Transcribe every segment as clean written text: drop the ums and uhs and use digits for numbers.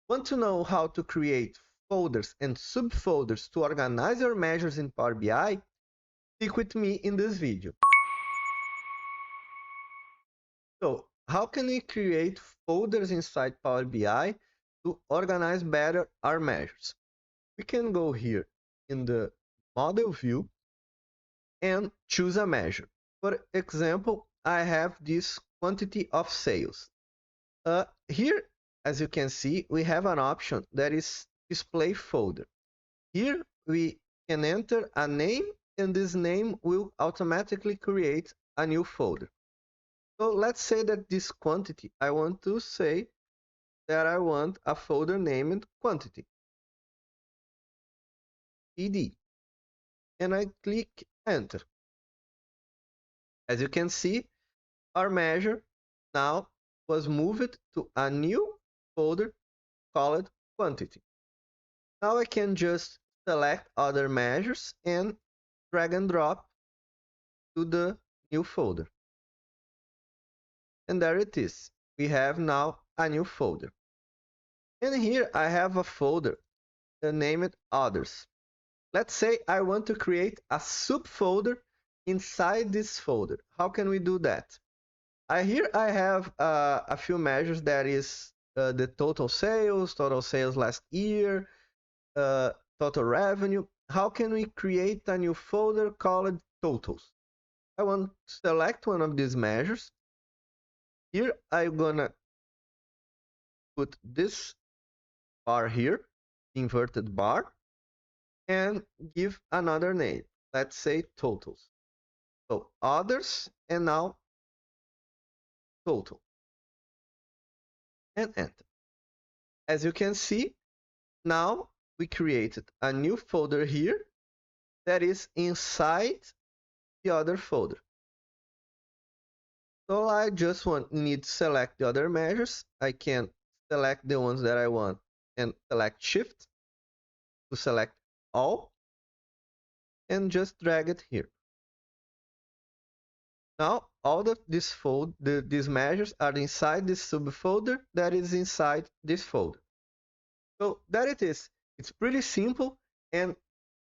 Want to know how to create folders and subfolders to organize your measures in Power BI? Stick with me in this video. So, how can we create folders inside Power BI to organize better our measures? We can go here in the model view and choose a measure. For example, I have this quantity of sales. Here, as you can see, we have an option that is display folder. Here we can enter a name, and this name will automatically create a new folder. So let's say that this quantity, I want to say that I want a folder named quantity, PD, and I click enter. As you can see, our measure now was moved to a new folder called quantity. Now I can just select other measures and drag and drop to the new folder. And there it is. We have now a new folder. And here I have a folder named others. Let's say I want to create a subfolder inside this folder. How can we do that? Here I have a few measures, that is the total sales last year, total revenue. How can we create a new folder called totals? I want to select one of these measures. Here I'm gonna put this bar here, inverted bar, and give another name. Let's say totals. So others, and now total, and enter. As you can see, now we created a new folder here that is inside the other folder. So I just need to select the other measures. I can select the ones that I want and select Shift to select all and just drag it here. Now all of these measures are inside this subfolder that is inside this folder. So there it is. It's pretty simple and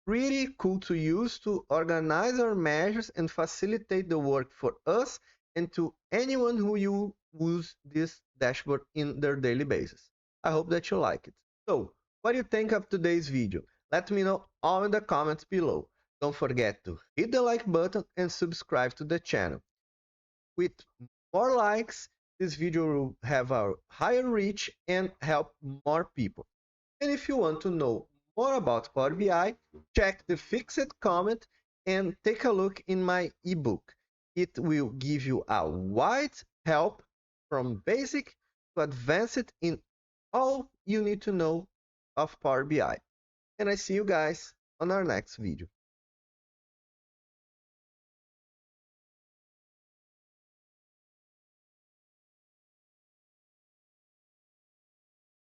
pretty cool to use to organize our measures and facilitate the work for us and to anyone who use this dashboard in their daily basis. I hope that you like it. So, what do you think of today's video? Let me know all in the comments below. Don't forget to hit the like button and subscribe to the channel. With more likes, this video will have a higher reach and help more people. And if you want to know more about Power BI, check the fixed comment and take a look in my ebook. It will give you a wide help from basic to advanced in all you need to know of Power BI. And I see you guys on our next video.